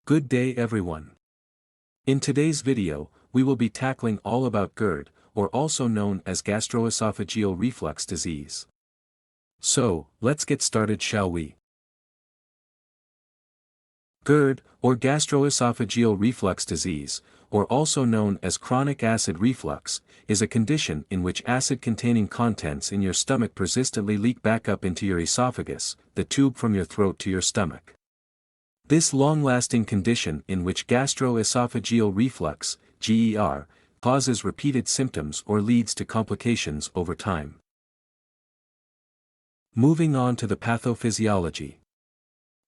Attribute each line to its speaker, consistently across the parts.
Speaker 1: Good day everyone. In today's video, we will be tackling all about GERD, or also known as gastroesophageal reflux disease. So, let's get started, shall we? GERD, or gastroesophageal reflux disease, or also known as chronic acid reflux, is a condition in which acid-containing contents in your stomach persistently leak back up into your esophagus, the tube from your throat to your stomach. This long-lasting condition in which gastroesophageal reflux, GER, causes repeated symptoms or leads to complications over time. Moving on to the pathophysiology.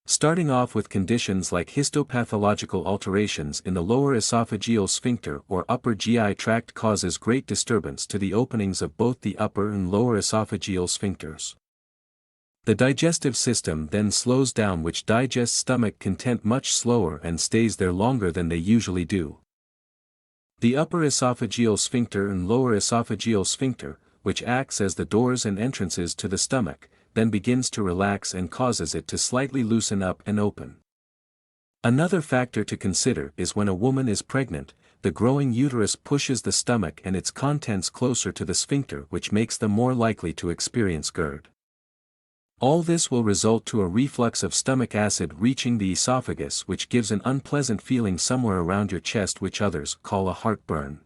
Speaker 1: Starting off with conditions like histopathological alterations in the lower esophageal sphincter or upper GI tract causes great disturbance to the openings of both the upper and lower esophageal sphincters. The digestive system then slows down, which digests stomach content much slower and stays there longer than they usually do. The upper esophageal sphincter and lower esophageal sphincter, which acts as the doors and entrances to the stomach, then begins to relax and causes it to slightly loosen up and open. Another factor to consider is when a woman is pregnant, the growing uterus pushes the stomach and its contents closer to the sphincter, which makes them more likely to experience GERD. All this will result to a reflux of stomach acid reaching the esophagus, which gives an unpleasant feeling somewhere around your chest, which others call a heartburn.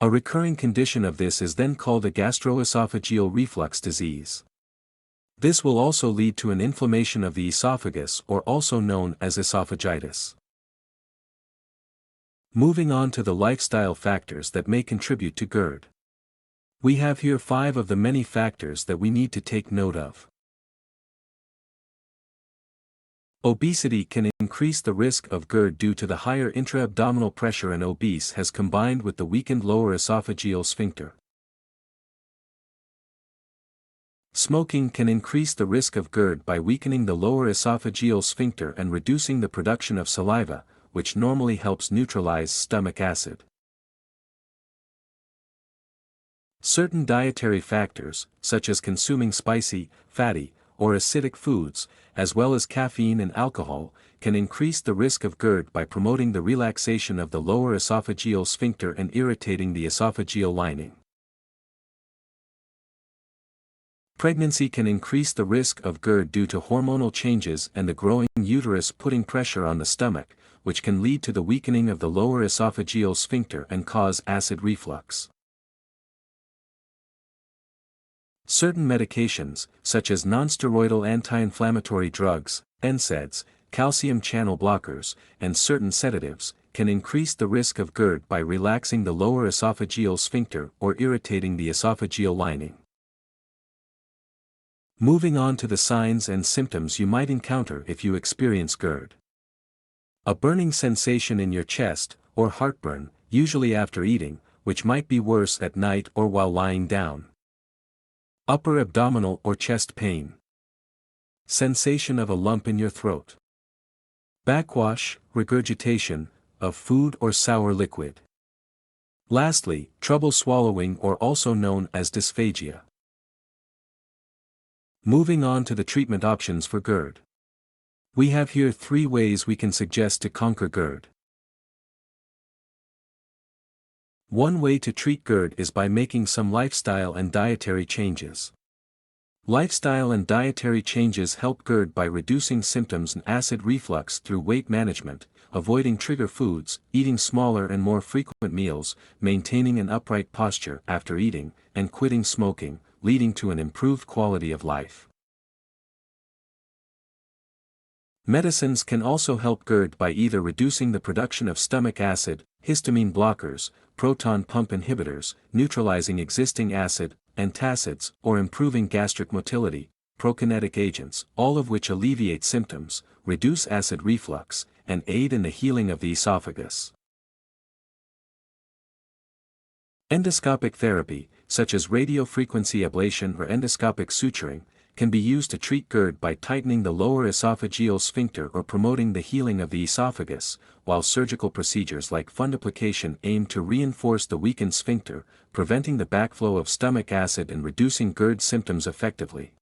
Speaker 1: A recurring condition of this is then called a gastroesophageal reflux disease. This will also lead to an inflammation of the esophagus, or also known as esophagitis. Moving on to the lifestyle factors that may contribute to GERD. We have here 5 of the many factors that we need to take note of. Obesity can increase the risk of GERD due to the higher intra-abdominal pressure, and obese has combined with the weakened lower esophageal sphincter. Smoking can increase the risk of GERD by weakening the lower esophageal sphincter and reducing the production of saliva, which normally helps neutralize stomach acid. Certain dietary factors, such as consuming spicy, fatty, or acidic foods, as well as caffeine and alcohol, can increase the risk of GERD by promoting the relaxation of the lower esophageal sphincter and irritating the esophageal lining. Pregnancy can increase the risk of GERD due to hormonal changes and the growing uterus putting pressure on the stomach, which can lead to the weakening of the lower esophageal sphincter and cause acid reflux. Certain medications, such as nonsteroidal anti-inflammatory drugs, NSAIDs, calcium channel blockers, and certain sedatives, can increase the risk of GERD by relaxing the lower esophageal sphincter or irritating the esophageal lining. Moving on to the signs and symptoms you might encounter if you experience GERD. A burning sensation in your chest, or heartburn, usually after eating, which might be worse at night or while lying down. Upper abdominal or chest pain. Sensation of a lump in your throat. Backwash, regurgitation, of food or sour liquid. Lastly, trouble swallowing, or also known as dysphagia. Moving on to the treatment options for GERD. We have here 3 ways we can suggest to conquer GERD. One way to treat GERD is by making some lifestyle and dietary changes. Lifestyle and dietary changes help GERD by reducing symptoms and acid reflux through weight management, avoiding trigger foods, eating smaller and more frequent meals, maintaining an upright posture after eating, and quitting smoking, leading to an improved quality of life. Medicines can also help GERD by either reducing the production of stomach acid, histamine blockers, proton pump inhibitors, neutralizing existing acid, antacids, or improving gastric motility, prokinetic agents, all of which alleviate symptoms, reduce acid reflux, and aid in the healing of the esophagus. Endoscopic therapy, such as radiofrequency ablation or endoscopic suturing, can be used to treat GERD by tightening the lower esophageal sphincter or promoting the healing of the esophagus, while surgical procedures like fundoplication aim to reinforce the weakened sphincter, preventing the backflow of stomach acid and reducing GERD symptoms effectively.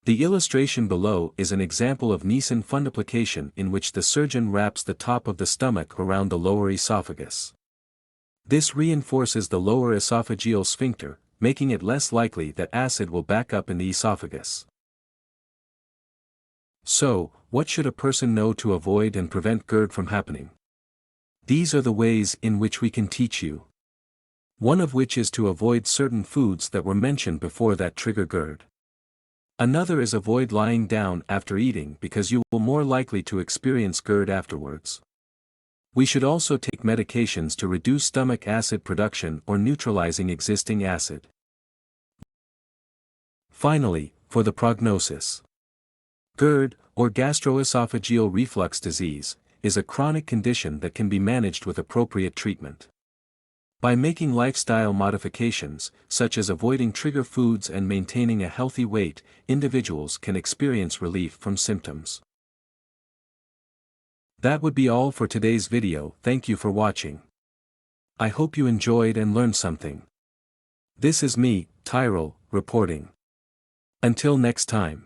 Speaker 1: The illustration below is an example of Nissen fundoplication in which the surgeon wraps the top of the stomach around the lower esophagus. This reinforces the lower esophageal sphincter, making it less likely that acid will back up in the esophagus. So, what should a person know to avoid and prevent GERD from happening? These are the ways in which we can teach you. One of which is to avoid certain foods that were mentioned before that trigger GERD. Another is avoid lying down after eating because you will more likely to experience GERD afterwards. We should also take medications to reduce stomach acid production or neutralizing existing acid. Finally, for the prognosis. GERD, or gastroesophageal reflux disease, is a chronic condition that can be managed with appropriate treatment. By making lifestyle modifications, such as avoiding trigger foods and maintaining a healthy weight, individuals can experience relief from symptoms. That would be all for today's video. Thank you for watching. I hope you enjoyed and learned something. This is me, Tyrell, reporting. Until next time.